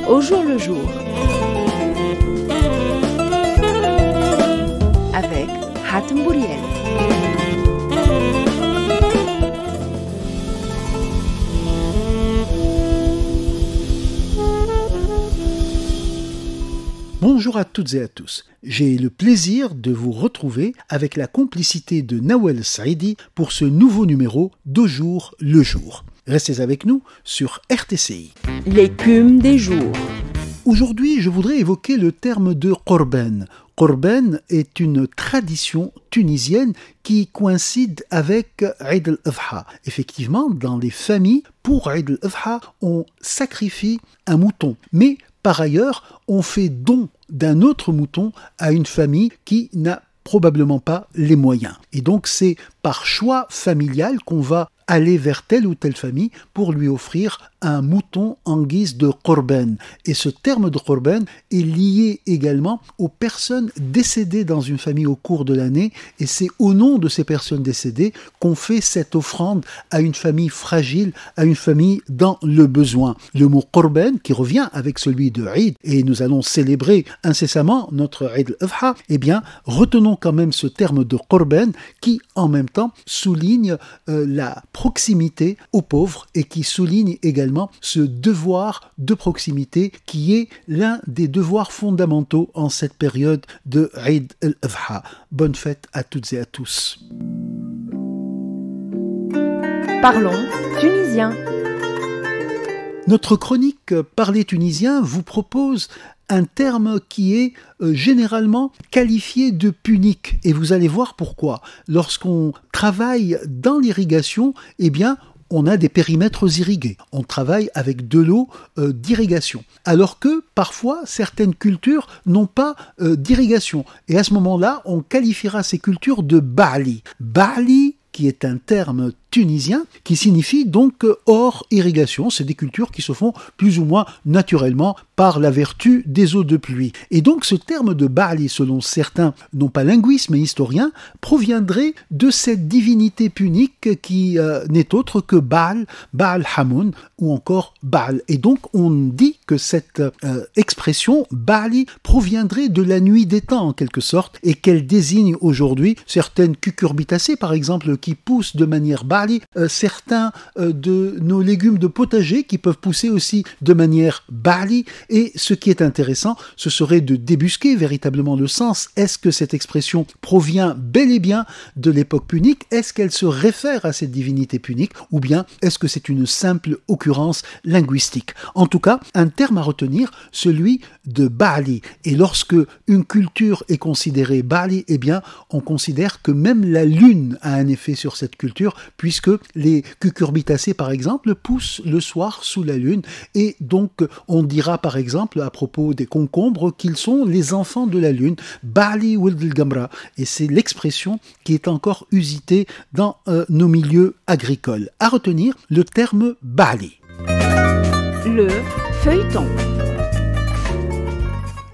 Au jour le jour. Avec Hatem Bouriel. Bonjour à toutes et à tous. J'ai le plaisir de vous retrouver avec la complicité de Nawel Saidi pour ce nouveau numéro d'Au jour le jour. Restez avec nous sur RTCI. L'écume des jours. Aujourd'hui, je voudrais évoquer le terme de Korban. Korban est une tradition tunisienne qui coïncide avec Eid al-Adha. Effectivement, dans les familles, pour Eid al-Adha, on sacrifie un mouton. Mais par ailleurs, on fait don d'un autre mouton à une famille qui n'a probablement pas les moyens. Et donc c'est par choix familial qu'on va aller vers telle ou telle famille pour lui offrir un mouton en guise de korban. Et ce terme de korban est lié également aux personnes décédées dans une famille au cours de l'année, et c'est au nom de ces personnes décédées qu'on fait cette offrande à une famille fragile, à une famille dans le besoin. Le mot korban, qui revient avec celui de Eid, et nous allons célébrer incessamment notre Eid al-Adha, eh bien, retenons quand même ce terme de korban qui, en même temps, souligne la proximité aux pauvres et qui souligne également ce devoir de proximité qui est l'un des devoirs fondamentaux en cette période de Eid al-Adha. Bonne fête à toutes et à tous. Parlons tunisien. Notre chronique Parler tunisien vous propose un terme qui est généralement qualifié de punique. Et vous allez voir pourquoi. Lorsqu'on travaille dans l'irrigation, eh bien, on a des périmètres irrigués. On travaille avec de l'eau d'irrigation. Alors que, parfois, certaines cultures n'ont pas d'irrigation. Et à ce moment-là, on qualifiera ces cultures de ba'li. Ba'li, qui est un terme tunisien, qui signifie donc hors irrigation. C'est des cultures qui se font plus ou moins naturellement par la vertu des eaux de pluie. Et donc ce terme de Ba'li, selon certains, non pas linguistes mais historiens, proviendrait de cette divinité punique qui n'est autre que Baal, Baal Hamoun ou encore Baal. Et donc on dit que cette expression Ba'li proviendrait de la nuit des temps en quelque sorte et qu'elle désigne aujourd'hui certaines cucurbitacées par exemple qui poussent de manière Ba'li, certains de nos légumes de potager qui peuvent pousser aussi de manière Ba'li. Et ce qui est intéressant, ce serait de débusquer véritablement le sens. Est-ce que cette expression provient bel et bien de l'époque punique? Est-ce qu'elle se réfère à cette divinité punique? Ou bien est-ce que c'est une simple occurrence linguistique? En tout cas, un terme à retenir, celui de Ba'li. Et lorsque une culture est considérée Ba'li, eh bien, on considère que même la lune a un effet sur cette culture, puisque les cucurbitacées, par exemple, poussent le soir sous la lune. Et donc, on dira, par exemple, à propos des concombres, qu'ils sont les enfants de la lune, Ba'li Wild al-Gamra. Et c'est l'expression qui est encore usitée dans nos milieux agricoles. À retenir le terme Ba'li. Le feuilleton.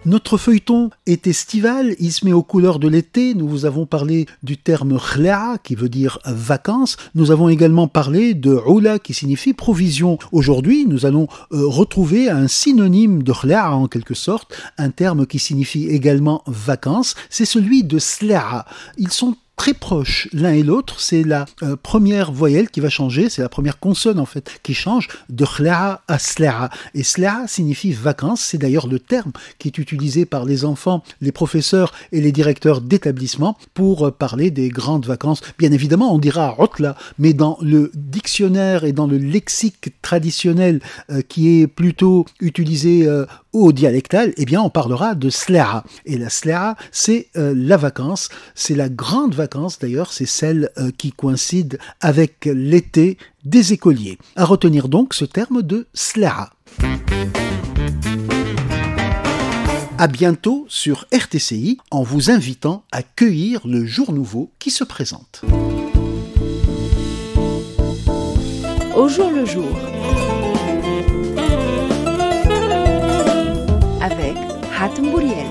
Notre feuilleton est estival, il se met aux couleurs de l'été. Nous vous avons parlé du terme khla qui veut dire vacances. Nous avons également parlé de oula qui signifie provision. Aujourd'hui, nous allons retrouver un synonyme de khla en quelque sorte, un terme qui signifie également vacances. C'est celui de slaa. Ils sont très proches l'un et l'autre, c'est la première voyelle qui va changer, c'est la première consonne en fait qui change de khla à slaa. Et slaa signifie vacances, c'est d'ailleurs le terme qui est utilisé par les enfants, les professeurs et les directeurs d'établissement pour parler des grandes vacances. Bien évidemment, on dira otla, mais dans le dictionnaire et dans le lexique traditionnel qui est plutôt utilisé au dialectal, eh bien on parlera de slaa. Et la slaa, c'est la vacance, c'est la grande vacance d'ailleurs, c'est celle qui coïncide avec l'été des écoliers. À retenir donc ce terme de slaa. À bientôt sur RTCI en vous invitant à cueillir le jour nouveau qui se présente. Au jour le jour. Avec Hatem Bouriel.